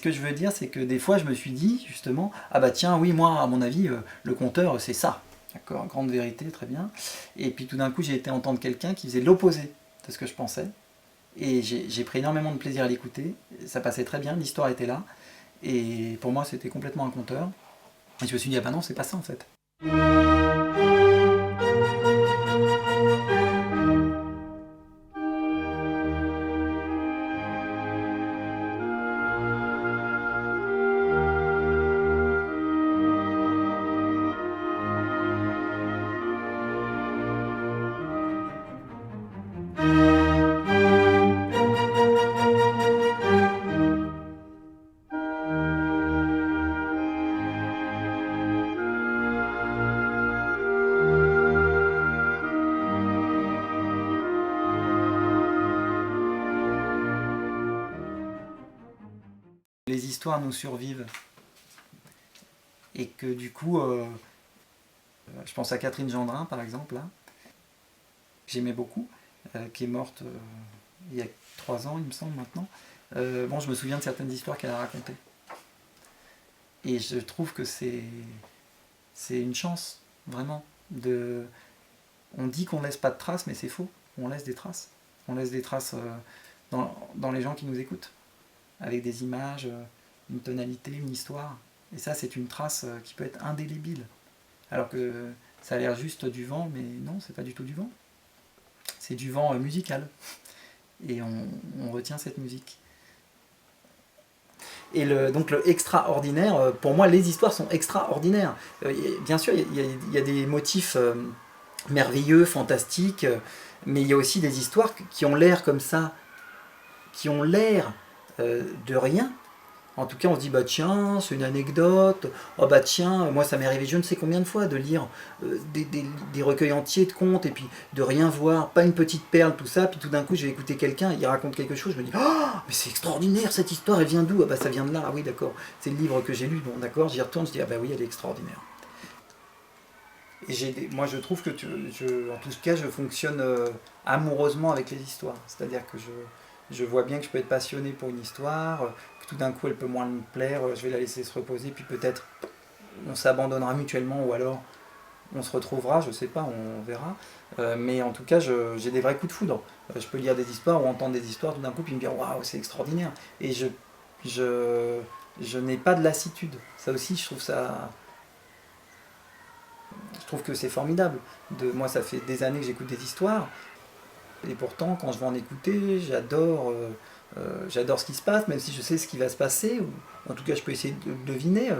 que je veux dire, c'est que des fois, je me suis dit, justement, ah bah tiens, oui, moi, à mon avis, le conteur, c'est ça. D'accord, grande vérité, très bien. Et puis tout d'un coup, j'ai été entendre quelqu'un qui faisait l'opposé de ce que je pensais. Et j'ai pris énormément de plaisir à l'écouter. Ça passait très bien, l'histoire était là. Et pour moi, c'était complètement un conteur. Et je me suis dit, ah bah non, c'est pas ça en fait. Les histoires nous survivent. Et que du coup, je pense à Catherine Gendrin par exemple, là, que j'aimais beaucoup, qui est morte il y a 3 ans, il me semble maintenant. Bon, je me souviens de certaines histoires qu'elle a racontées. Et je trouve que c'est une chance, vraiment. On dit qu'on laisse pas de traces, mais c'est faux. On laisse des traces. On laisse des traces dans les gens qui nous écoutent, avec des images, une tonalité, une histoire. Et ça, c'est une trace qui peut être indélébile. Alors que ça a l'air juste du vent, mais non, c'est pas du tout du vent. C'est du vent musical. Et on retient cette musique. Et donc le extraordinaire, pour moi, les histoires sont extraordinaires. Bien sûr, il y a des motifs merveilleux, fantastiques, mais il y a aussi des histoires qui ont l'air comme ça, qui ont l'air de rien. En tout cas, on se dit, bah tiens, c'est une anecdote, oh bah tiens, moi ça m'est arrivé je ne sais combien de fois de lire des recueils entiers de contes et puis de rien voir, pas une petite perle, tout ça, puis tout d'un coup je vais écouter quelqu'un, il raconte quelque chose, je me dis, oh, mais c'est extraordinaire cette histoire, elle vient d'où? Ah bah ça vient de là, ah oui d'accord, c'est le livre que j'ai lu, bon d'accord, j'y retourne, je dis, ah bah oui, elle est extraordinaire. Et moi je trouve que en tout cas je fonctionne amoureusement avec les histoires, c'est-à-dire que je vois bien que je peux être passionné pour une histoire, que tout d'un coup elle peut moins me plaire, je vais la laisser se reposer, puis peut-être on s'abandonnera mutuellement ou alors on se retrouvera, je sais pas, on verra. Mais en tout cas, j'ai des vrais coups de foudre. Je peux lire des histoires ou entendre des histoires tout d'un coup, puis me dire waouh, c'est extraordinaire. Et je n'ai pas de lassitude. Ça aussi, je trouve que c'est formidable. Moi, ça fait des années que j'écoute des histoires. Et pourtant, quand je vais en écouter, j'adore ce qui se passe, même si je sais ce qui va se passer, ou en tout cas je peux essayer de deviner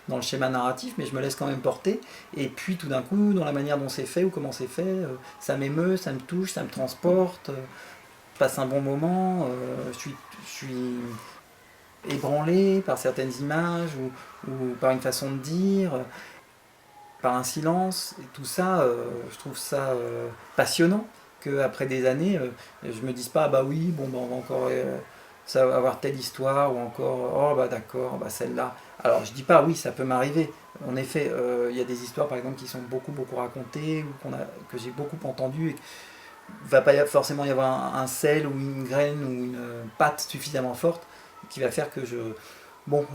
dans le schéma narratif, mais je me laisse quand même porter. Et puis tout d'un coup, dans la manière dont c'est fait ou comment c'est fait, ça m'émeut, ça me touche, ça me transporte, je passe un bon moment, je suis ébranlé par certaines images ou par une façon de dire, par un silence, et tout ça, je trouve ça passionnant. Qu'après des années, je me dise pas, ah bah oui, bon, bah on va encore ça va avoir telle histoire, ou encore, oh bah d'accord, bah celle-là. Alors je dis pas, oui, ça peut m'arriver. En effet, il y a des histoires par exemple qui sont beaucoup racontées, ou que j'ai beaucoup entendues, et va pas forcément y avoir un sel ou une graine ou une patte suffisamment forte qui va faire que je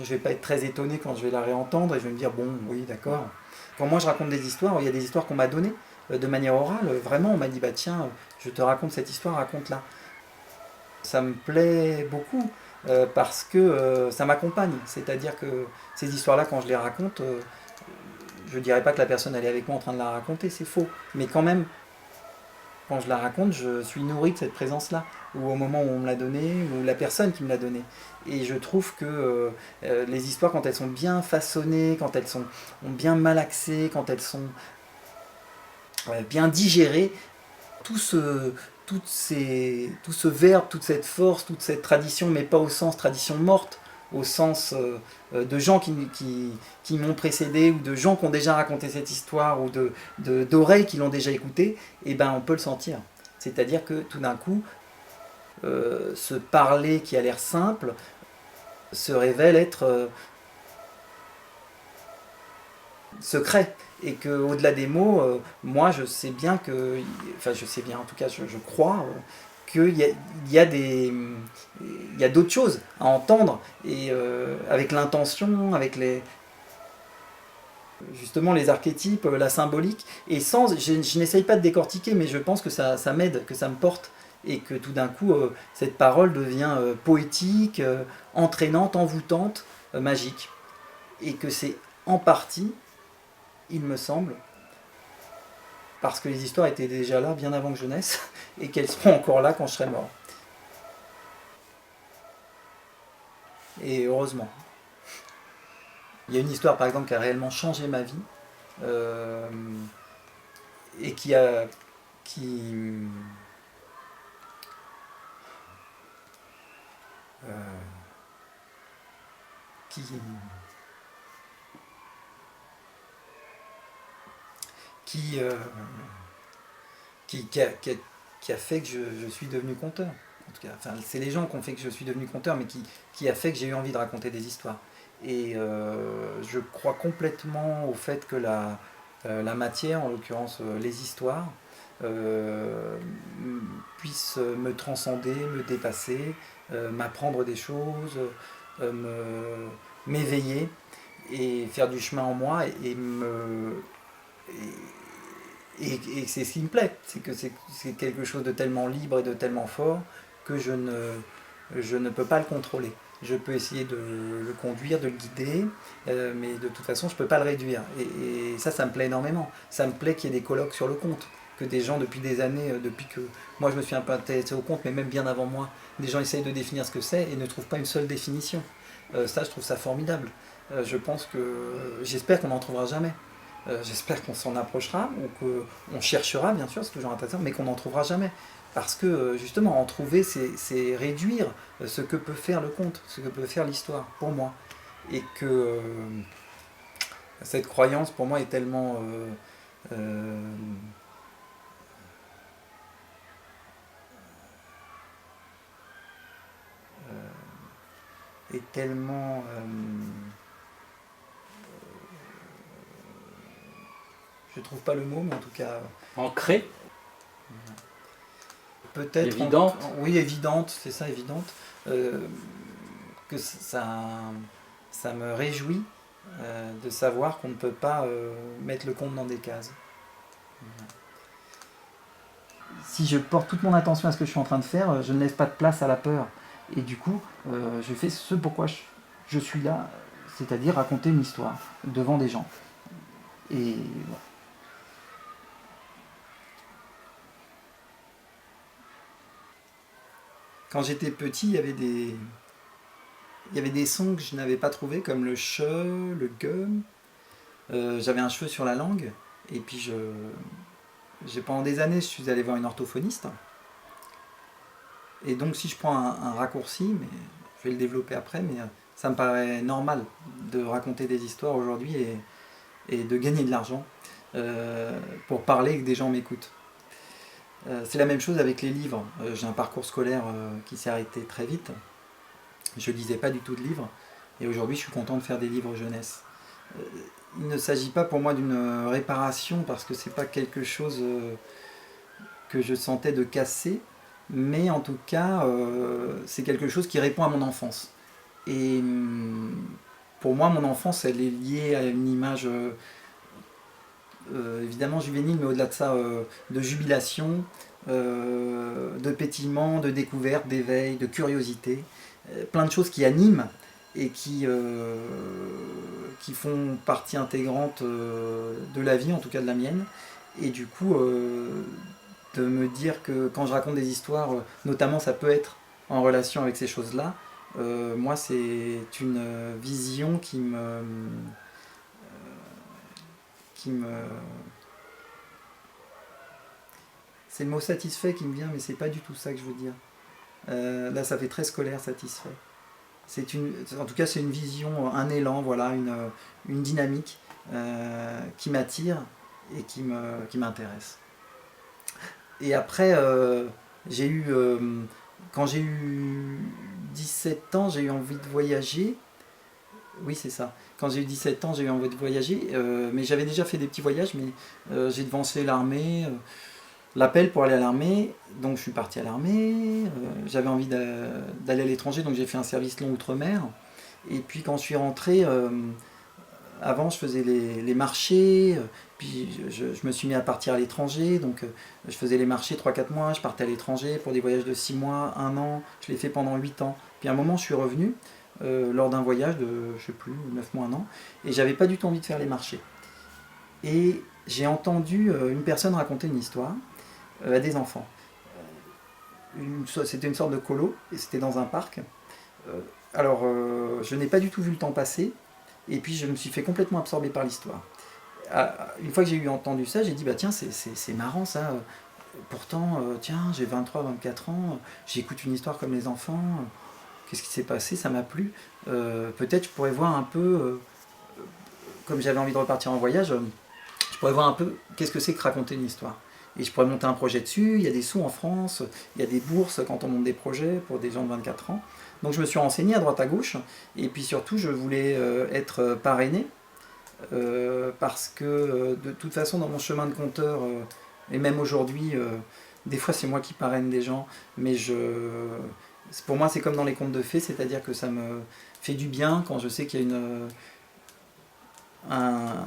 vais pas être très étonné quand je vais la réentendre et je vais me dire, bon, oui, d'accord. Quand moi je raconte des histoires, il y a des histoires qu'on m'a données de manière orale, vraiment, on m'a dit, bah tiens, je te raconte cette histoire, raconte-la. Ça me plaît beaucoup parce que ça m'accompagne. C'est-à-dire que ces histoires-là, quand je les raconte, je ne dirais pas que la personne elle est avec moi en train de la raconter, c'est faux. Mais quand même, quand je la raconte, je suis nourri de cette présence-là, ou au moment où on me l'a donnée, ou la personne qui me l'a donnée. Et je trouve que les histoires, quand elles sont bien façonnées, quand elles sont bien malaxées, quand elles sont bien digérées, tout ce, tout ce verbe, toute cette force, toute cette tradition, mais pas au sens tradition morte, au sens de gens qui m'ont précédé, ou de gens qui ont déjà raconté cette histoire, ou d'oreilles qui l'ont déjà écoutée, et ben on peut le sentir. C'est-à-dire que tout d'un coup, ce parler qui a l'air simple se révèle être secret. Et qu'au-delà des mots, moi je sais bien que, enfin je sais bien, en tout cas je crois il y a d'autres choses à entendre, et avec l'intention, avec justement les archétypes, la symbolique, et je n'essaye pas de décortiquer, mais je pense que ça m'aide, que ça me porte, et que tout d'un coup, cette parole devient poétique, entraînante, envoûtante, magique, et que c'est en partie, il me semble, parce que les histoires étaient déjà là bien avant que je naisse, et qu'elles seront encore là quand je serai mort. Et heureusement. Il y a une histoire par exemple qui a réellement changé ma vie, et qui qui qui, euh, qui a fait que je suis devenu conteur. En tout cas, enfin, c'est les gens qui ont fait que je suis devenu conteur, mais qui a fait que j'ai eu envie de raconter des histoires. Et je crois complètement au fait que la matière, en l'occurrence les histoires, puissent me transcender, me dépasser, m'apprendre des choses, m'éveiller et faire du chemin en moi et c'est ce qui me plaît, c'est que c'est quelque chose de tellement libre et de tellement fort que je ne peux pas le contrôler. Je peux essayer de le conduire, de le guider, mais de toute façon, je ne peux pas le réduire. Et ça me plaît énormément. Ça me plaît qu'il y ait des colloques sur le conte, que des gens depuis des années, depuis que moi je me suis un peu intéressé au conte, mais même bien avant moi, des gens essayent de définir ce que c'est et ne trouvent pas une seule définition. Ça, je trouve ça formidable. Je pense j'espère qu'on n'en trouvera jamais. J'espère qu'on s'en approchera, ou qu'on cherchera, bien sûr, c'est toujours intéressant, mais qu'on n'en trouvera jamais. Parce que justement, en trouver, c'est réduire ce que peut faire le conte, ce que peut faire l'histoire, pour moi. Et que cette croyance, pour moi, est tellement... est tellement... je trouve pas le mot, mais en tout cas... Ancrée. Peut-être... Évidente. Oui, évidente, c'est ça, évidente. Que ça me réjouit de savoir qu'on ne peut pas mettre le conte dans des cases. Si je porte toute mon attention à ce que je suis en train de faire, je ne laisse pas de place à la peur. Et du coup, je fais ce pourquoi je suis là, c'est-à-dire raconter une histoire devant des gens. Et voilà. Quand j'étais petit, il y avait des sons que je n'avais pas trouvés, comme le che, le ge. J'avais un cheveu sur la langue, et puis pendant des années, je suis allé voir une orthophoniste. Et donc, si je prends un raccourci, mais je vais le développer après, mais ça me paraît normal de raconter des histoires aujourd'hui et de gagner de l'argent pour parler et que des gens m'écoutent. C'est la même chose avec les livres. J'ai un parcours scolaire qui s'est arrêté très vite. Je ne lisais pas du tout de livres. Et aujourd'hui, je suis content de faire des livres jeunesse. Il ne s'agit pas pour moi d'une réparation, parce que c'est pas quelque chose que je sentais de casser, mais en tout cas, c'est quelque chose qui répond à mon enfance. Et pour moi, mon enfance, elle est liée à une image évidemment juvénile, mais au-delà de ça, de jubilation, de pétillement, de découverte, d'éveil, de curiosité, plein de choses qui animent et qui font partie intégrante de la vie, en tout cas de la mienne. Et du coup, de me dire que quand je raconte des histoires, notamment ça peut être en relation avec ces choses-là, moi c'est une vision qui me c'est le mot satisfait qui me vient, mais c'est pas du tout ça que je veux dire. Là, ça fait très scolaire, satisfait. En tout cas, c'est une vision, un élan, voilà, une dynamique qui m'attire et qui m'intéresse. Et après, quand j'ai eu 17 ans, j'ai eu envie de voyager. Oui, c'est ça. Quand j'ai eu 17 ans, j'ai eu envie de voyager, mais j'avais déjà fait des petits voyages, mais j'ai devancé l'armée. l'appel pour aller à l'armée, donc je suis parti à l'armée, j'avais envie d'aller à l'étranger, donc j'ai fait un service long outre-mer. Et puis quand je suis rentré, avant je faisais les marchés, puis je me suis mis à partir à l'étranger, donc je faisais les marchés 3 4 mois, je partais à l'étranger pour des voyages de 6 mois, 1 an, je l'ai fait pendant 8 ans. Puis à un moment je suis revenu, lors d'un voyage de, je sais plus, 9 mois, 1 an, et j'avais pas du tout envie de faire les marchés. Et j'ai entendu une personne raconter une histoire à des enfants. C'était une sorte de colo, et c'était dans un parc. Euh, je n'ai pas du tout vu le temps passer, et puis je me suis fait complètement absorber par l'histoire. Une fois que j'ai eu entendu ça, j'ai dit, bah tiens, c'est marrant ça. Pourtant, tiens, j'ai 23 24 ans, j'écoute une histoire comme les enfants. Qu'est-ce qui s'est passé? Ça m'a plu. Peut-être je pourrais voir un peu, comme j'avais envie de repartir en voyage, je pourrais voir un peu qu'est-ce que c'est que raconter une histoire. Et je pourrais monter un projet dessus, il y a des sous en France, il y a des bourses quand on monte des projets pour des gens de 24 ans. Donc je me suis renseigné à droite à gauche, et puis surtout je voulais être parrainé, parce que de toute façon dans mon chemin de conteur, et même aujourd'hui, des fois c'est moi qui parraine des gens, mais pour moi c'est comme dans les contes de fées, c'est-à-dire que ça me fait du bien quand je sais qu'il y a un,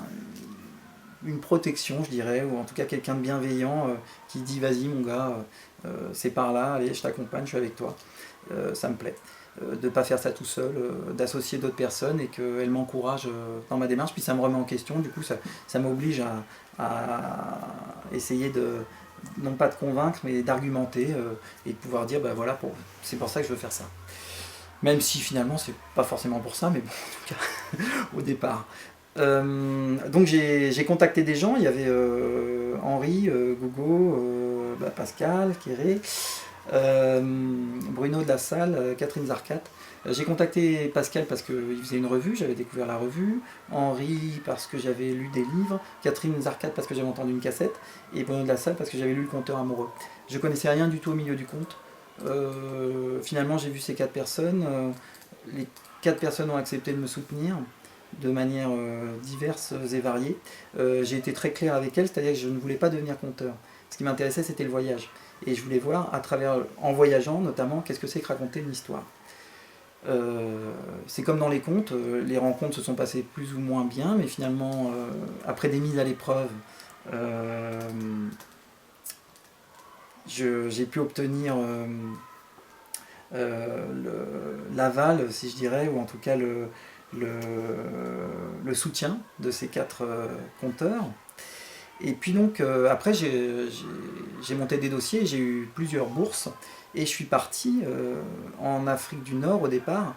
une protection, je dirais, ou en tout cas quelqu'un de bienveillant qui dit vas-y mon gars, c'est par là, allez, je t'accompagne, je suis avec toi. Ça me plaît. De ne pas faire ça tout seul, d'associer d'autres personnes et qu'elles m'encouragent dans ma démarche, puis ça me remet en question, du coup ça m'oblige à essayer de, non pas de convaincre, mais d'argumenter et de pouvoir dire, bah voilà, c'est pour ça que je veux faire ça. Même si finalement c'est pas forcément pour ça, mais bon, en tout cas, au départ. Donc j'ai contacté des gens, il y avait Henri, Gogo, Pascal, Kéré, Bruno de la Salle, Catherine Zarcat. J'ai contacté Pascal parce qu'il faisait une revue, j'avais découvert la revue, Henri parce que j'avais lu des livres, Catherine Zarcat parce que j'avais entendu une cassette, et Bruno de la Salle parce que j'avais lu Le Conteur amoureux. Je connaissais rien du tout au milieu du conte. Finalement j'ai vu ces 4 personnes, les 4 personnes ont accepté de me soutenir de manière diverses et variées. J'ai été très clair avec elles, c'est-à-dire que je ne voulais pas devenir conteur. Ce qui m'intéressait, c'était le voyage. Et je voulais voir, à travers, en voyageant notamment, qu'est-ce que c'est que raconter une histoire. C'est comme dans les contes, les rencontres se sont passées plus ou moins bien, mais finalement, après des mises à l'épreuve, j'ai pu obtenir l'aval, si je dirais, ou en tout cas le, le soutien de ces 4 compteurs. Et puis donc après j'ai monté des dossiers, j'ai eu plusieurs bourses et je suis parti en Afrique du Nord au départ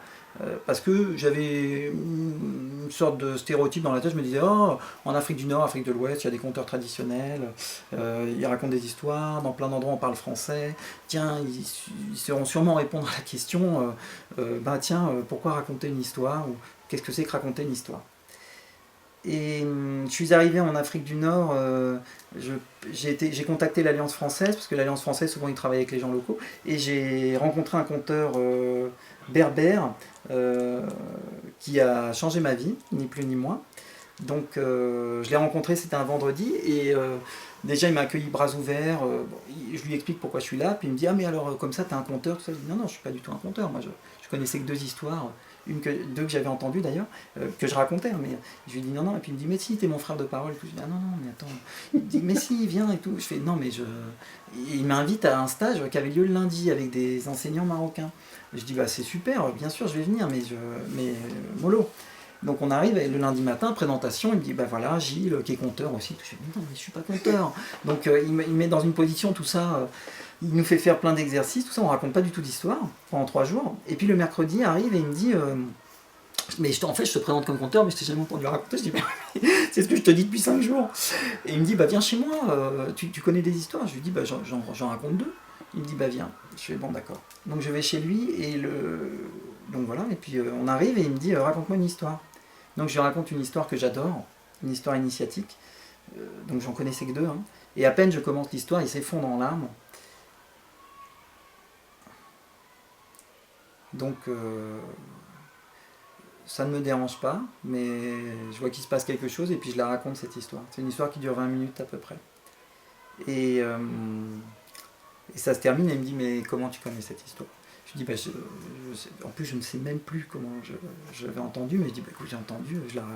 parce que j'avais une sorte de stéréotype dans la tête. Je me disais, oh, en Afrique du Nord, Afrique de l'Ouest, il y a des conteurs traditionnels, ils racontent des histoires, dans plein d'endroits on parle français, tiens, ils sauront sûrement répondre à la question, bah tiens, pourquoi raconter une histoire, ou qu'est-ce que c'est que raconter une histoire. Et je suis arrivé en Afrique du Nord, j'ai contacté l'Alliance française, parce que l'Alliance française, souvent, ils travaillent avec les gens locaux, et j'ai rencontré un conteur berbère qui a changé ma vie, ni plus ni moins. Donc je l'ai rencontré, c'était un vendredi, et déjà il m'a accueilli bras ouverts, je lui explique pourquoi je suis là, puis il me dit, ah mais alors comme ça t'es un conteur, tout ça. Je dis, non, non, je suis pas du tout un conteur, moi je connaissais que 2 histoires, deux que j'avais entendues d'ailleurs, que je racontais, hein, mais je lui dis non, non, et puis il me dit, mais si, t'es mon frère de parole, et tout. Je dis, ah non, non, mais attends, il me dit, mais si, viens, et tout. Je fais, non, mais et il m'invite à un stage qui avait lieu le lundi avec des enseignants marocains. Je dis, bah c'est super, bien sûr, je vais venir, mais mollo. Donc on arrive le lundi matin, présentation, il me dit, bah voilà, Gilles, qui est conteur aussi. Je dis, non, mais je suis pas conteur. Donc il met dans une position, tout ça, il nous fait faire plein d'exercices, tout ça, on raconte pas du tout d'histoire pendant 3 jours. Et puis le mercredi arrive et il me dit, mais en fait je te présente comme conteur, mais je t'ai jamais entendu raconter. Je dis, c'est ce que je te dis depuis 5 jours. Et il me dit, bah viens chez moi, tu connais des histoires. Je lui dis, bah j'en raconte 2. Il me dit, bah viens. Je fais, bon d'accord. Donc je vais chez lui, et donc voilà, et puis on arrive et il me dit, raconte-moi une histoire. Donc je lui raconte une histoire que j'adore, une histoire initiatique, donc j'en connaissais que 2, hein. Et à peine je commence l'histoire, il s'effondre en larmes. Donc ça ne me dérange pas, mais je vois qu'il se passe quelque chose et puis je la raconte, cette histoire. C'est une histoire qui dure 20 minutes à peu près. Et ça se termine, et il me dit, mais comment tu connais cette histoire? Je dis, bah, en plus je ne sais même plus comment je l'avais entendu, mais je dis, bah, écoute, j'ai entendu, voilà,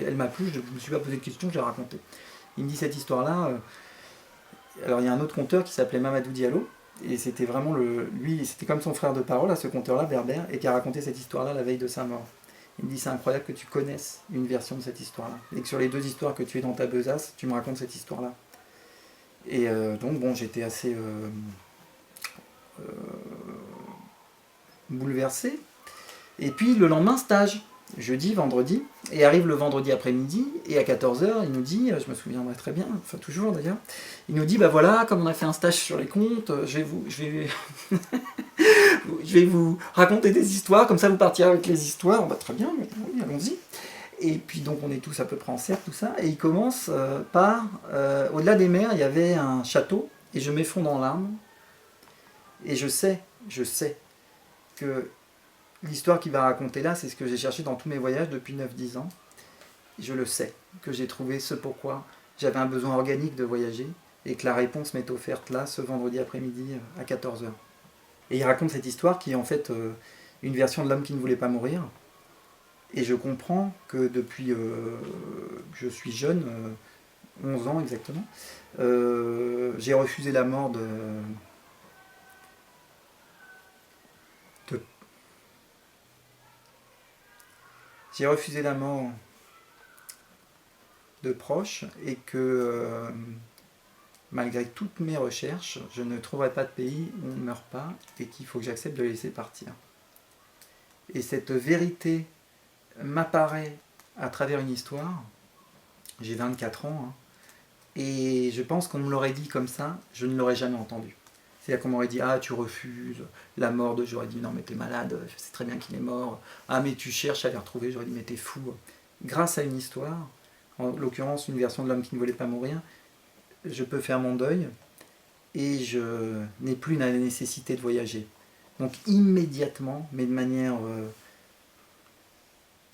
elle m'a plu, je ne me suis pas posé de questions, je l'ai racontée. Il me dit cette histoire-là, alors il y a un autre conteur qui s'appelait Mamadou Diallo, et c'était vraiment lui, c'était comme son frère de parole à ce conteur-là, berbère, et qui a raconté cette histoire-là la veille de sa mort. Il me dit, c'est incroyable que tu connaisses une version de cette histoire-là, et que sur les 2 histoires que tu es dans ta besace, tu me racontes cette histoire-là. Et donc bon, j'étais assez bouleversé. Et puis le lendemain, stage, jeudi, vendredi, et arrive le vendredi après-midi, et à 14h, il nous dit, je me souviendrai très bien, enfin toujours d'ailleurs, il nous dit, bah voilà, comme on a fait un stage sur les contes, je vais vous raconter des histoires, comme ça vous partirez avec les histoires. Bah très bien, oui, allons-y. Et puis donc on est tous à peu près en cercle, tout ça, et il commence par, au-delà des mers, il y avait un château, et je m'effondre en larmes, et je sais que l'histoire qu'il va raconter là, c'est ce que j'ai cherché dans tous mes voyages depuis 9-10 ans. Je le sais, que j'ai trouvé ce pourquoi j'avais un besoin organique de voyager, et que la réponse m'est offerte là, ce vendredi après-midi, à 14h. Et il raconte cette histoire qui est en fait une version de L'homme qui ne voulait pas mourir. Et je comprends que depuis que je suis jeune, 11 ans exactement, j'ai refusé la mort j'ai refusé la mort de proches, et que malgré toutes mes recherches, je ne trouverai pas de pays où on ne meurt pas, et qu'il faut que j'accepte de les laisser partir. Et cette vérité m'apparaît à travers une histoire. J'ai 24 ans, hein, et je pense qu'on me l'aurait dit comme ça, je ne l'aurais jamais entendu. C'est-à-dire qu'on m'aurait dit, ah tu refuses la mort de, j'aurais dit non mais t'es malade, je sais très bien qu'il est mort, ah mais tu cherches à les retrouver, j'aurais dit mais t'es fou. Grâce à une histoire, en l'occurrence une version de L'homme qui ne voulait pas mourir, je peux faire mon deuil, et je n'ai plus la nécessité de voyager. Donc immédiatement, mais de manière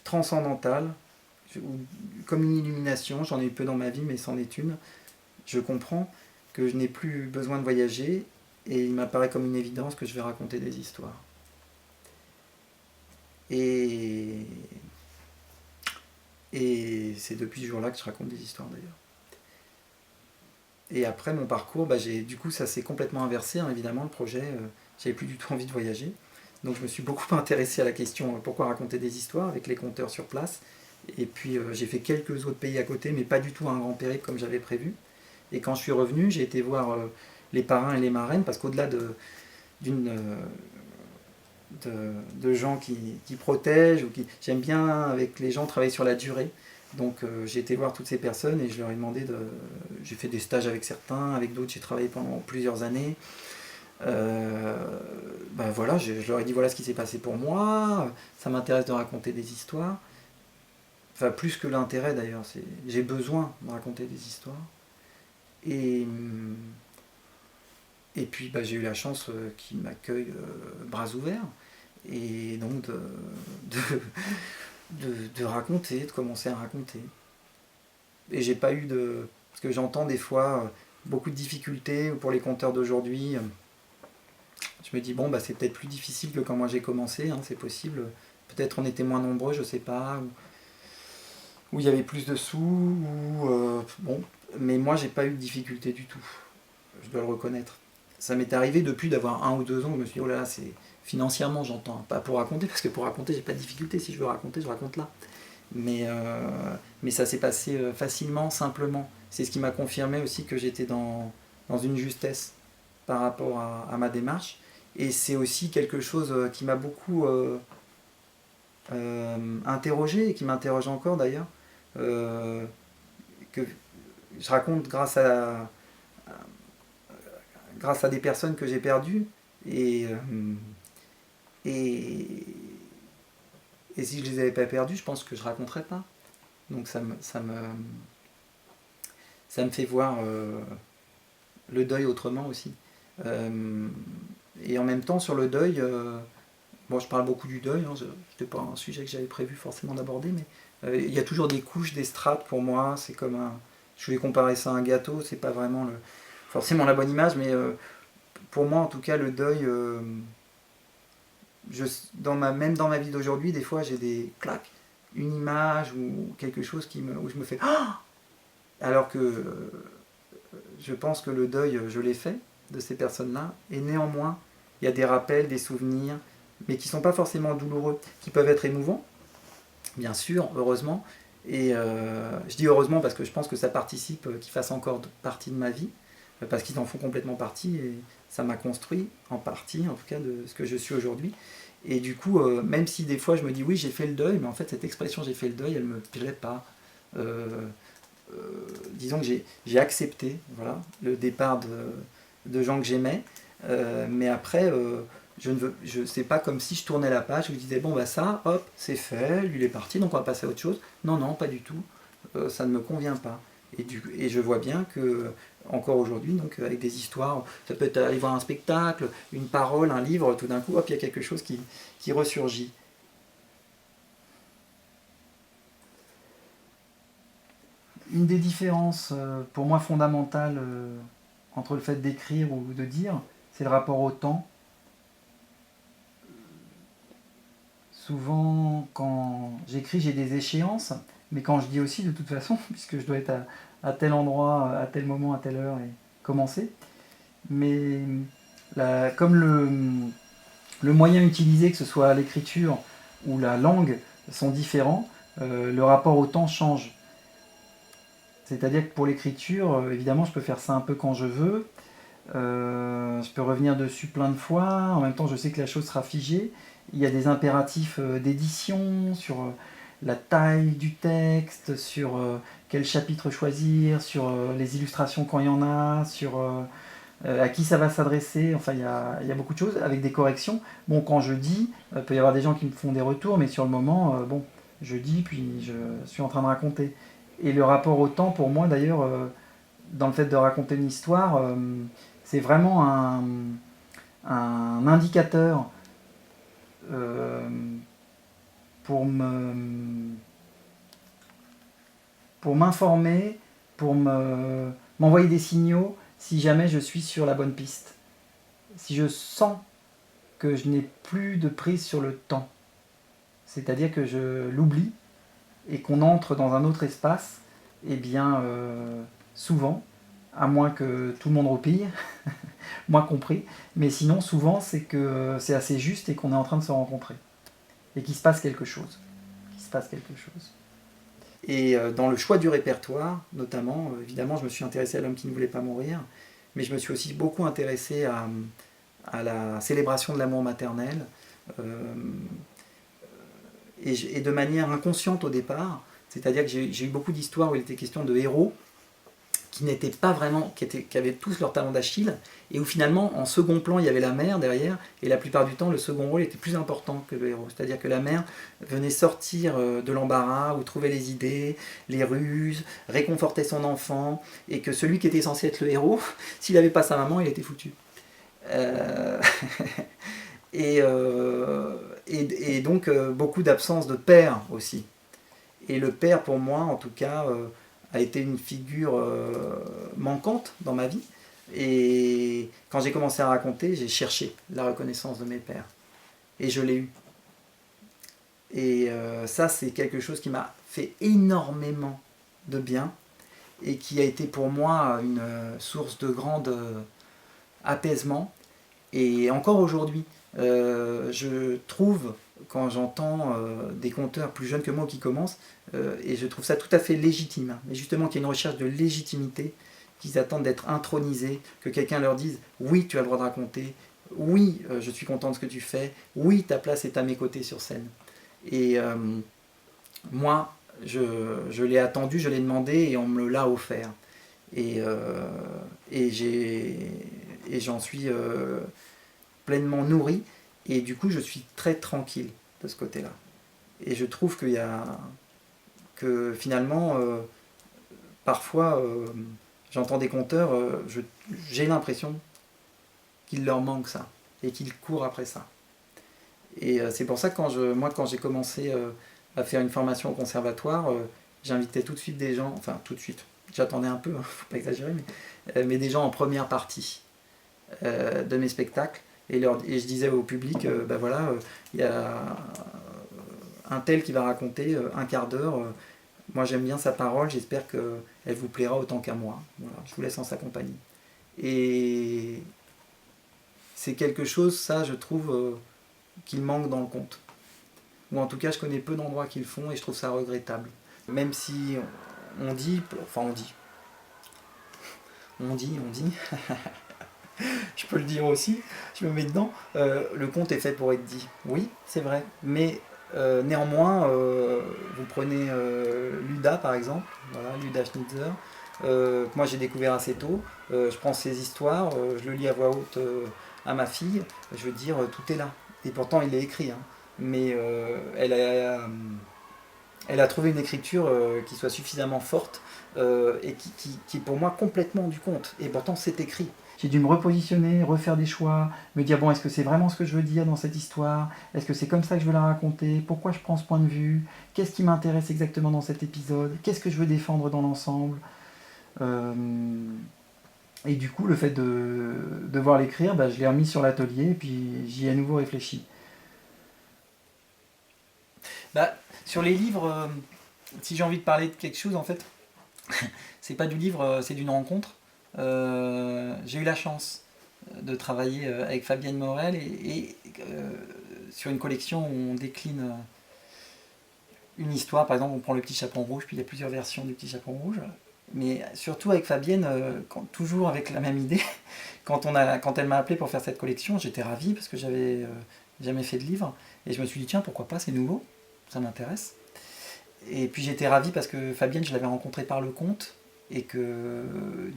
transcendantale, comme une illumination, j'en ai eu peu dans ma vie, mais c'en est une, je comprends que je n'ai plus besoin de voyager, et il m'apparaît comme une évidence que je vais raconter des histoires. Et c'est depuis ce jour-là que je raconte des histoires d'ailleurs. Et après mon parcours, du coup ça s'est complètement inversé, hein, évidemment le projet, j'avais plus du tout envie de voyager. Donc je me suis beaucoup intéressé à la question pourquoi raconter des histoires avec les conteurs sur place. Et puis j'ai fait quelques autres pays à côté, mais pas du tout un grand périple comme j'avais prévu. Et quand je suis revenu, j'ai été voir les parrains et les marraines, parce qu'au-delà de gens qui protègent, j'aime bien avec les gens travailler sur la durée. Donc j'ai été voir toutes ces personnes, et je leur ai demandé j'ai fait des stages avec certains, avec d'autres j'ai travaillé pendant plusieurs années. Voilà, je leur ai dit voilà ce qui s'est passé pour moi, ça m'intéresse de raconter des histoires. Enfin, plus que l'intérêt d'ailleurs, j'ai besoin de raconter des histoires. Et puis j'ai eu la chance qu'ils m'accueillent bras ouverts, et donc de raconter, de commencer à raconter. Et j'ai pas eu de... Parce que j'entends des fois beaucoup de difficultés pour les conteurs d'aujourd'hui. Je me dis, bon, c'est peut-être plus difficile que quand moi j'ai commencé, hein, c'est possible. Peut-être on était moins nombreux, je sais pas, ou il y avait plus de sous, bon. Mais moi, j'ai pas eu de difficulté du tout. Je dois le reconnaître. Ça m'est arrivé depuis d'avoir 1 ou 2 ans où je me suis dit, oh là là, c'est... Financièrement, j'entends, pas pour raconter, parce que pour raconter, j'ai pas de difficulté. Si je veux raconter, je raconte là. Mais ça s'est passé facilement, simplement. C'est ce qui m'a confirmé aussi que j'étais dans une justesse par rapport à ma démarche. Et c'est aussi quelque chose qui m'a beaucoup interrogé, et qui m'interroge encore d'ailleurs, que je raconte grâce à des personnes que j'ai perdues, et si je les avais pas perdues, je pense que je raconterais pas. Donc ça me fait voir le deuil autrement aussi. Et en même temps, sur le deuil, je parle beaucoup du deuil, hein, c'était pas un sujet que j'avais prévu forcément d'aborder, mais il y a toujours des couches, des strates pour moi. C'est comme je vais comparer ça à un gâteau, c'est pas vraiment forcément la bonne image, mais pour moi en tout cas le deuil, même dans ma vie d'aujourd'hui, des fois j'ai des claques, une image ou quelque chose où je me fais ah, alors que je pense que le deuil, je l'ai fait de ces personnes-là, et néanmoins il y a des rappels, des souvenirs, mais qui ne sont pas forcément douloureux, qui peuvent être émouvants, bien sûr, heureusement. Et je dis heureusement parce que je pense que ça participe qu'ils fassent encore partie de ma vie, parce qu'ils en font complètement partie, et ça m'a construit en partie, en tout cas, de ce que je suis aujourd'hui. Et du coup, même si des fois je me dis oui, j'ai fait le deuil, mais en fait cette expression j'ai fait le deuil, elle ne me plaît pas. Euh, Disons que j'ai accepté, voilà, le départ de gens que j'aimais, mais après, c'est pas comme si je tournais la page, je me disais bon bah ça, hop, c'est fait, lui il est parti, donc on va passer à autre chose. Non, non, pas du tout, ça ne me convient pas. Et je vois bien que encore aujourd'hui, donc avec des histoires, ça peut être aller voir un spectacle, une parole, un livre, tout d'un coup, hop, il y a quelque chose qui ressurgit. Une des différences pour moi fondamentales entre le fait d'écrire ou de dire, c'est le rapport au temps. Souvent, quand j'écris, j'ai des échéances, mais quand je dis aussi, de toute façon, puisque je dois être à tel endroit, à tel moment, à telle heure et commencer. Mais comme le moyen utilisé, que ce soit l'écriture ou la langue, sont différents, le rapport au temps change. C'est-à-dire que pour l'écriture, évidemment, je peux faire ça un peu quand je veux. Je peux revenir dessus plein de fois. En même temps, je sais que la chose sera figée. Il y a des impératifs d'édition sur la taille du texte, sur quel chapitre choisir, sur les illustrations quand il y en a, sur à qui ça va s'adresser. Enfin, il y a beaucoup de choses avec des corrections. Bon, quand je dis, il peut y avoir des gens qui me font des retours, mais sur le moment, bon, je dis, puis je suis en train de raconter. Et le rapport au temps, pour moi d'ailleurs, dans le fait de raconter une histoire, c'est vraiment un indicateur euh, pour pour m'informer, pour m'envoyer des signaux si jamais je suis sur la bonne piste. Si je sens que je n'ai plus de prise sur le temps, c'est-à-dire que je l'oublie et qu'on entre dans un autre espace, eh bien, souvent, à moins que tout le monde roupille, moi compris, mais sinon, souvent, c'est que c'est assez juste et qu'on est en train de se rencontrer. Et qu'il se passe quelque chose. Qu'il se passe quelque chose. Et dans le choix du répertoire, notamment, évidemment, je me suis intéressé à L'homme qui ne voulait pas mourir, mais je me suis aussi beaucoup intéressé à la célébration de l'amour maternel, euh, et de manière inconsciente au départ, c'est-à-dire que j'ai eu beaucoup d'histoires où il était question de héros qui n'étaient pas vraiment, qui avaient tous leur talon d'Achille, et où finalement, en second plan, il y avait la mère derrière, et la plupart du temps, le second rôle était plus important que le héros. C'est-à-dire que la mère venait sortir de l'embarras, ou trouver les idées, les ruses, réconforter son enfant, et que celui qui était censé être le héros, s'il n'avait pas sa maman, il était foutu. Euh, et, euh, et donc, beaucoup d'absence de père aussi. Et le père, pour moi, en tout cas, a été une figure manquante dans ma vie. Et quand j'ai commencé à raconter, j'ai cherché la reconnaissance de mes pères. Et je l'ai eu. Et ça, c'est quelque chose qui m'a fait énormément de bien et qui a été pour moi une source de grand apaisement. Et encore aujourd'hui, je trouve, quand j'entends des conteurs plus jeunes que moi qui commencent, et je trouve ça tout à fait légitime, mais justement qu'il y a une recherche de légitimité, qu'ils attendent d'être intronisés, que quelqu'un leur dise oui, tu as le droit de raconter, oui, je suis content de ce que tu fais, oui, ta place est à mes côtés sur scène. Et moi, je l'ai attendu, je l'ai demandé et on me l'a offert. Et, et j'en suis pleinement nourri, et du coup je suis très tranquille de ce côté-là. Et je trouve que finalement, parfois, j'entends des conteurs, j'ai l'impression qu'il leur manque ça, et qu'ils courent après ça. Et c'est pour ça que quand j'ai commencé à faire une formation au conservatoire, j'invitais tout de suite des gens, enfin tout de suite, j'attendais un peu, hein, faut pas exagérer, mais des gens en première partie de mes spectacles. Et je disais au public, ben voilà, il y a un tel qui va raconter un quart d'heure. Moi j'aime bien sa parole, j'espère qu'elle vous plaira autant qu'à moi. Voilà, je vous laisse en sa compagnie. Et c'est quelque chose, ça, je trouve, qu'il manque dans le conte. Ou en tout cas, je connais peu d'endroits qui le font et je trouve ça regrettable. Même si on dit, je peux le dire aussi, je me mets dedans, le conte est fait pour être dit. Oui, c'est vrai, mais néanmoins, vous prenez Luda par exemple, voilà, Luda Schnitzer, que moi j'ai découvert assez tôt, je prends ses histoires, je le lis à voix haute à ma fille, je veux dire, tout est là. Et pourtant il est écrit, hein. Mais elle a trouvé une écriture qui soit suffisamment forte et qui est pour moi complètement du conte. Et pourtant c'est écrit. J'ai dû me repositionner, refaire des choix, me dire bon, est-ce que c'est vraiment ce que je veux dire dans cette histoire? Est-ce que c'est comme ça que je veux la raconter? Pourquoi je prends ce point de vue? Qu'est-ce qui m'intéresse exactement dans cet épisode? Qu'est-ce que je veux défendre dans l'ensemble? Et du coup, le fait de devoir l'écrire, bah, je l'ai remis sur l'atelier et puis j'y ai à nouveau réfléchi. Bah, sur les livres, si j'ai envie de parler de quelque chose, en fait, c'est pas du livre, c'est d'une rencontre. J'ai eu la chance de travailler avec Fabienne Morel et sur une collection où on décline une histoire. Par exemple, on prend le Petit Chaperon Rouge, puis il y a plusieurs versions du Petit Chaperon Rouge. Mais surtout avec Fabienne, toujours avec la même idée, quand elle m'a appelé pour faire cette collection, j'étais ravi parce que j'avais jamais fait de livre. Et je me suis dit, tiens, pourquoi pas, c'est nouveau, ça m'intéresse. Et puis j'étais ravi parce que Fabienne, je l'avais rencontrée par le conte. Et que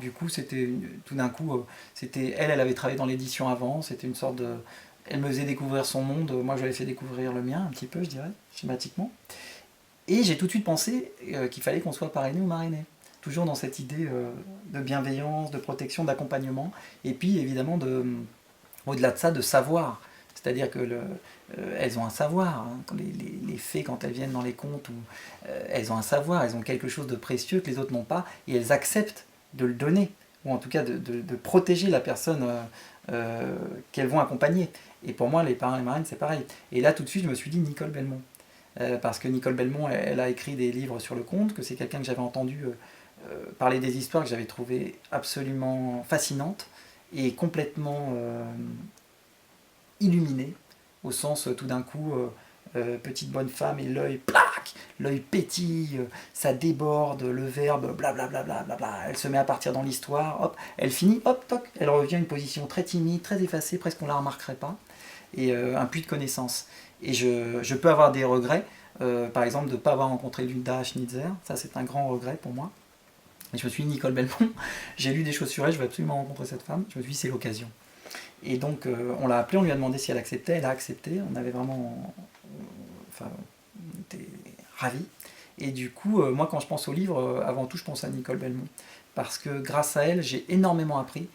du coup, c'était tout d'un coup, c'était elle avait travaillé dans l'édition avant, c'était une sorte de. Elle me faisait découvrir son monde, moi je lui avais fait découvrir le mien, un petit peu, je dirais, schématiquement. Et j'ai tout de suite pensé qu'il fallait qu'on soit parrainé ou marrainé. Toujours dans cette idée de bienveillance, de protection, d'accompagnement. Et puis évidemment, au-delà de ça, de savoir. C'est-à-dire que elles ont un savoir. Hein. Les fées, quand elles viennent dans les contes, elles ont un savoir, elles ont quelque chose de précieux que les autres n'ont pas, et elles acceptent de le donner, ou en tout cas de protéger la personne qu'elles vont accompagner. Et pour moi, les parrains et les marraines, c'est pareil. Et là, tout de suite, je me suis dit Nicole Belmont. Parce que Nicole Belmont, elle a écrit des livres sur le conte, que c'est quelqu'un que j'avais entendu parler des histoires que j'avais trouvées absolument fascinantes et complètement illuminées, au sens tout d'un coup, petite bonne femme et l'œil, plaque, l'œil pétille, ça déborde, le verbe, blablabla, bla bla bla, elle se met à partir dans l'histoire, hop, elle finit, hop, toc, elle revient à une position très timide, très effacée, presque on la remarquerait pas, et un puits de connaissance. Et je peux avoir des regrets, par exemple de ne pas avoir rencontré Luda Schnitzer, ça c'est un grand regret pour moi. Et je me suis dit, Nicole Belmont, j'ai lu des choses sur elle, je veux absolument rencontrer cette femme, je me suis dit, c'est l'occasion. Et donc on l'a appelée, on lui a demandé si elle acceptait, elle a accepté, on avait vraiment. Enfin, on était ravis. Et du coup, moi quand je pense au livre, avant tout je pense à Nicole Belmont. Parce que grâce à elle, j'ai énormément appris.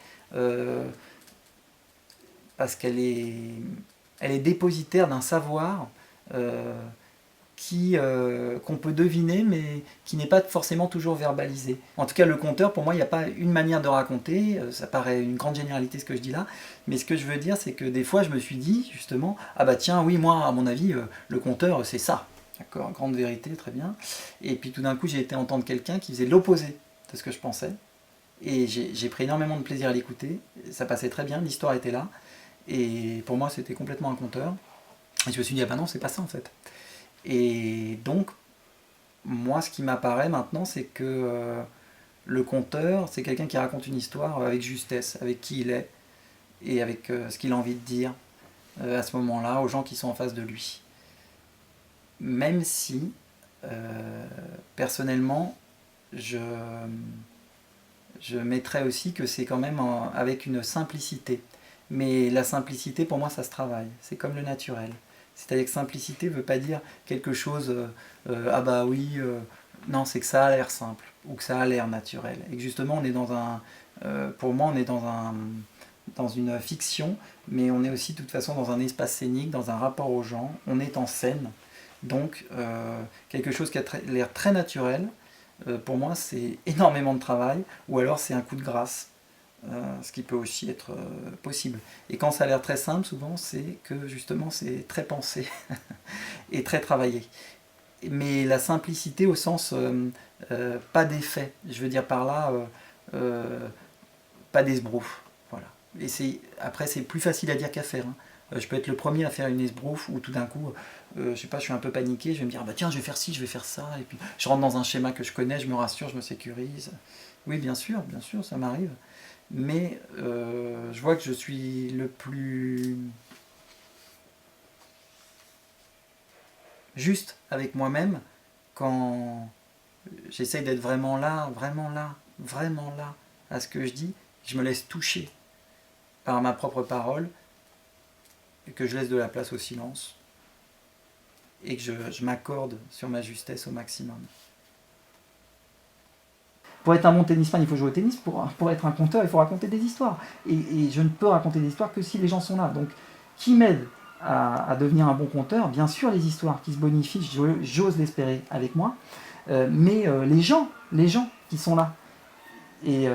Parce elle est dépositaire d'un savoir qu'on peut deviner, mais qui n'est pas forcément toujours verbalisé. En tout cas, le conteur, pour moi, il n'y a pas une manière de raconter, ça paraît une grande généralité ce que je dis là, mais ce que je veux dire, c'est que des fois, je me suis dit, justement, ah bah tiens, oui, moi, à mon avis, le conteur, c'est ça. D'accord, grande vérité, très bien. Et puis tout d'un coup, j'ai été entendre quelqu'un qui faisait l'opposé de ce que je pensais, et j'ai pris énormément de plaisir à l'écouter, ça passait très bien, l'histoire était là, et pour moi, c'était complètement un conteur. Et je me suis dit, ah bah non, c'est pas ça en fait. Et donc, moi, ce qui m'apparaît maintenant, c'est que le conteur, c'est quelqu'un qui raconte une histoire avec justesse, avec qui il est et avec ce qu'il a envie de dire à ce moment-là aux gens qui sont en face de lui. Même si, personnellement, je mettrais aussi que c'est quand même avec une simplicité. Mais la simplicité, pour moi, ça se travaille. C'est comme le naturel. C'est-à-dire que simplicité ne veut pas dire quelque chose, ah bah oui, non, c'est que ça a l'air simple, ou que ça a l'air naturel. Et que justement, on est pour moi, on est dans une fiction, mais on est aussi de toute façon dans un espace scénique, dans un rapport aux gens, on est en scène. Donc, quelque chose qui a l'air très naturel, pour moi c'est énormément de travail, ou alors c'est un coup de grâce, ce qui peut aussi être possible. Et quand ça a l'air très simple, souvent c'est que justement c'est très pensé et très travaillé. Mais la simplicité au sens pas d'effet, je veux dire par là euh, pas d'esbrouf. Voilà. Et après c'est plus facile à dire qu'à faire. Hein. Je peux être le premier à faire une esbrouf où tout d'un coup, je sais pas, je suis un peu paniqué, je vais me dire bah tiens je vais faire ci, je vais faire ça, et puis je rentre dans un schéma que je connais, je me rassure, je me sécurise. Oui bien sûr, ça m'arrive. Mais je vois que je suis le plus juste avec moi-même quand j'essaye d'être vraiment là, vraiment là, vraiment là à ce que je dis, je me laisse toucher par ma propre parole, et que je laisse de la place au silence, et que je m'accorde sur ma justesse au maximum. Pour être un bon tennisman, il faut jouer au tennis. Pour être un conteur, il faut raconter des histoires. Et je ne peux raconter des histoires que si les gens sont là. Donc, qui m'aide à devenir un bon conteur? Bien sûr, les histoires qui se bonifient, j'ose l'espérer avec moi. Mais les gens qui sont là. Et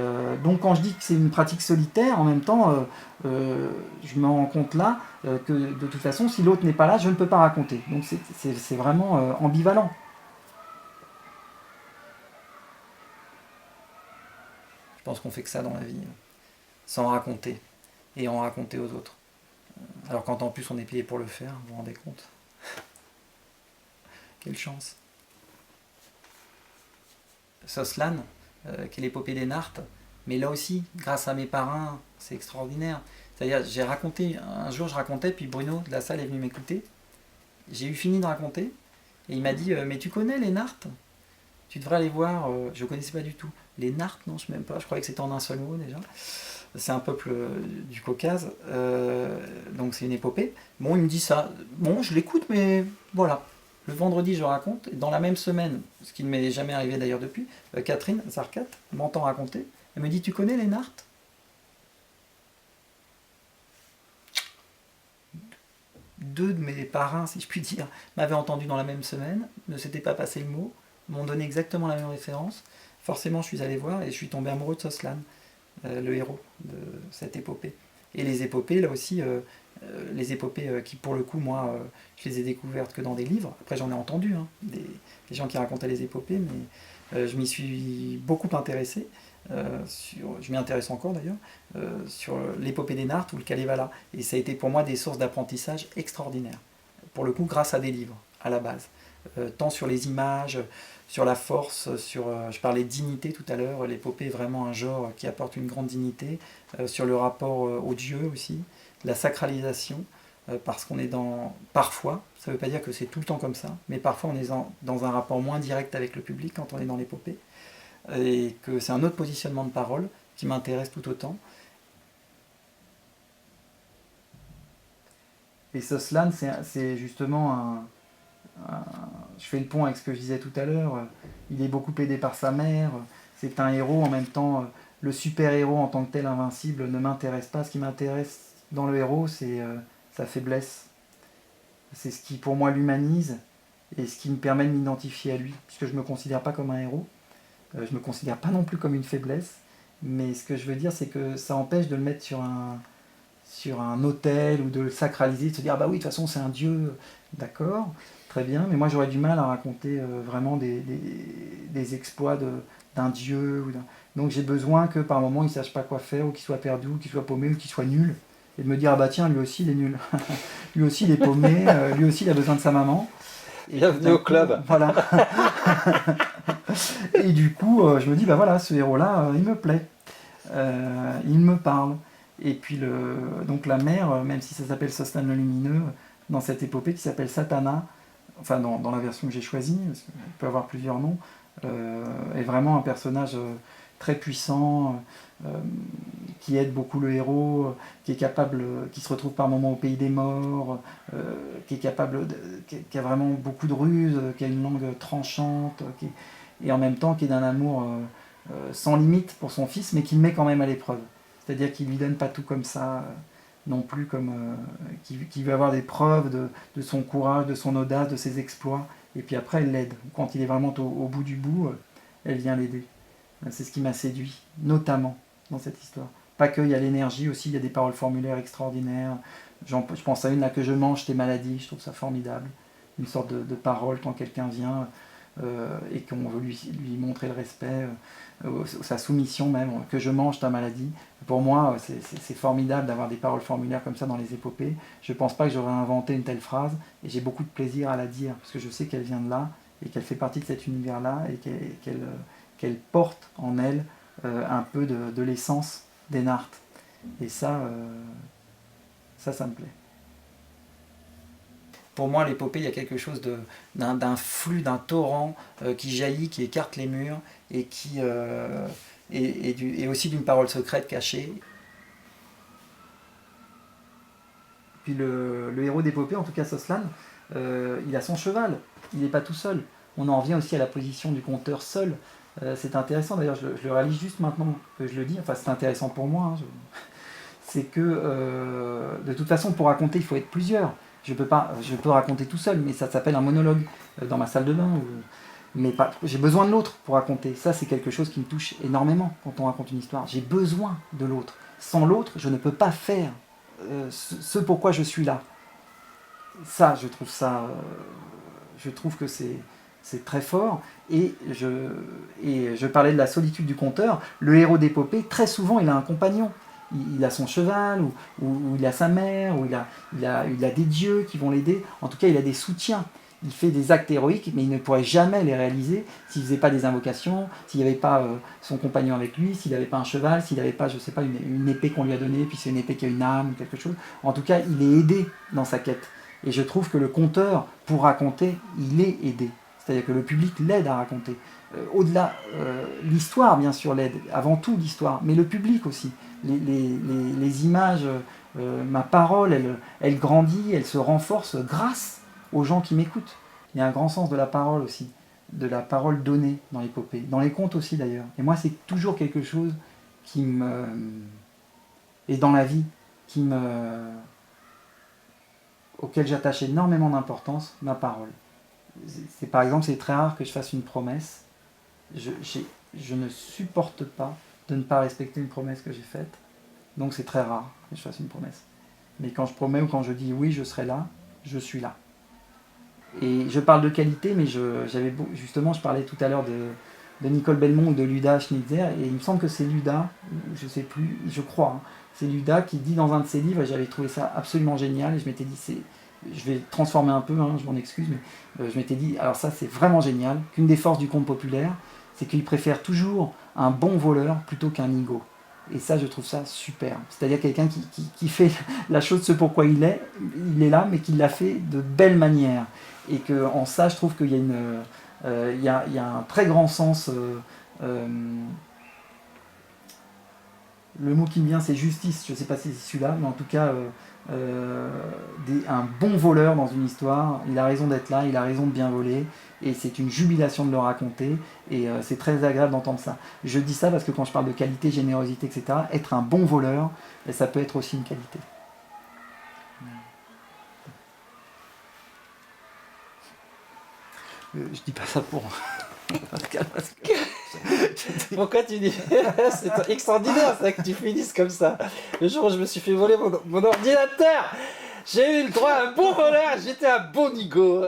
donc quand je dis que c'est une pratique solitaire, en même temps, je me rends compte là que de toute façon, si l'autre n'est pas là, je ne peux pas raconter. Donc c'est vraiment ambivalent. Je pense qu'on fait que ça dans la vie, sans raconter, et en raconter aux autres. Alors quand en plus on est payé pour le faire, vous vous rendez compte? Quelle chance. Soslan, qui est l'épopée des Nartes, mais là aussi, grâce à mes parrains, c'est extraordinaire. C'est-à-dire, j'ai raconté, un jour je racontais, puis Bruno de la salle est venu m'écouter. J'ai eu fini de raconter, et il m'a dit mais tu connais les Nartes? Tu devrais aller voir, je ne connaissais pas du tout. Les Nartes, non, je ne sais même pas, je croyais que c'était en un seul mot déjà. C'est un peuple du Caucase, donc c'est une épopée. Bon, il me dit ça. Bon, je l'écoute, mais voilà. Le vendredi, je raconte. Et dans la même semaine, ce qui ne m'est jamais arrivé d'ailleurs depuis, Catherine Zarkat m'entend raconter. Elle me dit tu connais les Nartes? Deux de mes parrains, si je puis dire, m'avaient entendu dans la même semaine, ne s'étaient pas passé le mot, m'ont donné exactement la même référence. Forcément, je suis allé voir et je suis tombé amoureux de Soslan, le héros de cette épopée. Et les épopées, là aussi, les épopées qui, pour le coup, moi, je les ai découvertes que dans des livres. Après, j'en ai entendu, hein, des gens qui racontaient les épopées, mais je m'y suis beaucoup intéressé. Je m'y intéresse encore d'ailleurs, sur l'épopée des Nartes ou le Kalevala. Et ça a été pour moi des sources d'apprentissage extraordinaires. Pour le coup, grâce à des livres, à la base. Tant sur les images, sur la force, je parlais de dignité tout à l'heure, l'épopée est vraiment un genre qui apporte une grande dignité, sur le rapport au Dieu aussi, la sacralisation, parce qu'on est parfois, ça ne veut pas dire que c'est tout le temps comme ça, mais parfois on est dans un rapport moins direct avec le public quand on est dans l'épopée, et que c'est un autre positionnement de parole qui m'intéresse tout autant. Et Soslan, c'est justement je fais le pont avec ce que je disais tout à l'heure, il est beaucoup aidé par sa mère, c'est un héros, en même temps, le super-héros en tant que tel invincible ne m'intéresse pas. Ce qui m'intéresse dans le héros, c'est sa faiblesse. C'est ce qui, pour moi, l'humanise et ce qui me permet de m'identifier à lui, puisque je ne me considère pas comme un héros, je ne me considère pas non plus comme une faiblesse, mais ce que je veux dire, c'est que ça empêche de le mettre sur un autel ou de le sacraliser, de se dire ah bah oui, de toute façon, c'est un dieu, d'accord. Très bien, mais moi j'aurais du mal à raconter vraiment des exploits d'un dieu. Donc j'ai besoin que par moment il ne sache pas quoi faire, ou qu'il soit perdu, ou qu'il soit paumé, ou qu'il soit nul. Et de me dire, ah bah tiens, lui aussi il est nul. Lui aussi il est paumé, lui aussi il a besoin de sa maman. Et bienvenue au club. Voilà. Et du coup, je me dis, bah voilà, ce héros-là, il me plaît. Il me parle. Et puis donc la mère, même si ça s'appelle Soslan le Lumineux, dans cette épopée qui s'appelle Satana, enfin dans la version que j'ai choisie, parce qu'il peut avoir plusieurs noms, est vraiment un personnage très puissant, qui aide beaucoup le héros, qui est capable, qui se retrouve par moments au pays des morts, qui est capable, qui a vraiment beaucoup de ruse, qui a une langue tranchante, et en même temps qui est d'un amour sans limite pour son fils, mais qui le met quand même à l'épreuve. C'est-à-dire qu'il ne lui donne pas tout comme ça, non plus, qui veut avoir des preuves de son courage, de son audace, de ses exploits, et puis après elle l'aide. Quand il est vraiment au bout du bout, elle vient l'aider. C'est ce qui m'a séduit, notamment dans cette histoire. Pas qu'il y a l'énergie aussi, il y a des paroles formulaires extraordinaires. Je pense à une là, que je mange tes maladies, je trouve ça formidable. Une sorte de parole quand quelqu'un vient et qu'on veut lui montrer le respect, sa soumission même, que je mange ta maladie. Pour moi, c'est formidable d'avoir des paroles formulaires comme ça dans les épopées. Je ne pense pas que j'aurais inventé une telle phrase et j'ai beaucoup de plaisir à la dire parce que je sais qu'elle vient de là et qu'elle fait partie de cet univers-là et qu'elle porte en elle un peu de l'essence d'Enart. Et ça me plaît. Pour moi, l'épopée, il y a quelque chose d'un flux, d'un torrent qui jaillit, qui écarte les murs et et aussi d'une parole secrète cachée. Puis le héros d'épopée, en tout cas Soslan, il a son cheval, il n'est pas tout seul. On en revient aussi à la position du conteur seul. C'est intéressant, d'ailleurs, je le réalise juste maintenant que je le dis, enfin c'est intéressant pour moi, hein, c'est que de toute façon, pour raconter, il faut être plusieurs. Je peux raconter tout seul, mais ça s'appelle un monologue dans ma salle de bain. Mais j'ai besoin de l'autre pour raconter. Ça, c'est quelque chose qui me touche énormément quand on raconte une histoire. J'ai besoin de l'autre. Sans l'autre, je ne peux pas faire ce pourquoi je suis là. Ça, je trouve que c'est très fort. Et je parlais de la solitude du conteur. Le héros d'épopée, très souvent, il a un compagnon. Il a son cheval, ou il a sa mère, ou il a des dieux qui vont l'aider. En tout cas, il a des soutiens. Il fait des actes héroïques, mais il ne pourrait jamais les réaliser s'il ne faisait pas des invocations, s'il n'y avait pas son compagnon avec lui, s'il n'avait pas un cheval, s'il n'avait pas, je sais pas, une épée qu'on lui a donnée, puis c'est une épée qui a une âme ou quelque chose. En tout cas, il est aidé dans sa quête. Et je trouve que le conteur, pour raconter, il est aidé. C'est-à-dire que le public l'aide à raconter. Au-delà, l'histoire, bien sûr, l'aide. Avant tout, l'histoire, mais le public aussi. Les images, ma parole, elle grandit, elle se renforce grâce aux gens qui m'écoutent. Il y a un grand sens de la parole aussi, de la parole donnée dans l'épopée, dans les contes aussi d'ailleurs. Et moi, c'est toujours quelque chose qui me... et dans la vie, auquel j'attache énormément d'importance, ma parole. Par exemple, c'est très rare que je fasse une promesse. Je ne supporte pas de ne pas respecter une promesse que j'ai faite. Donc c'est très rare que je fasse une promesse. Mais quand je promets ou quand je dis oui, je serai là, je suis là. Et je parle de qualité, mais justement, je parlais tout à l'heure de Nicole Belmont ou de Luda Schnitzer, et il me semble que c'est Luda, je sais plus, je crois, hein, c'est Luda qui dit dans un de ses livres, et j'avais trouvé ça absolument génial, et je m'étais dit, je vais transformer un peu, hein, je m'en excuse, mais je m'étais dit, alors ça c'est vraiment génial, qu'une des forces du conte populaire, c'est qu'il préfère toujours un bon voleur plutôt qu'un nigaud. Et ça, je trouve ça super. C'est-à-dire quelqu'un qui fait la chose ce pourquoi il est là, mais qui l'a fait de belle manière. Et qu'en ça, je trouve qu'il y a il y a un très grand sens. Le mot qui me vient, c'est justice. Je ne sais pas si c'est celui-là, mais en tout cas, un bon voleur dans une histoire, il a raison d'être là, il a raison de bien voler, et c'est une jubilation de le raconter, et c'est très agréable d'entendre ça. Je dis ça parce que quand je parle de qualité, générosité, etc., être un bon voleur, ça peut être aussi une qualité. Je dis pas ça pour Pascal, parce que... Pourquoi tu dis c'est extraordinaire ça que tu finisses comme ça. Le jour où je me suis fait voler mon ordinateur, j'ai eu le droit à un bon voleur, j'étais un bon nigo.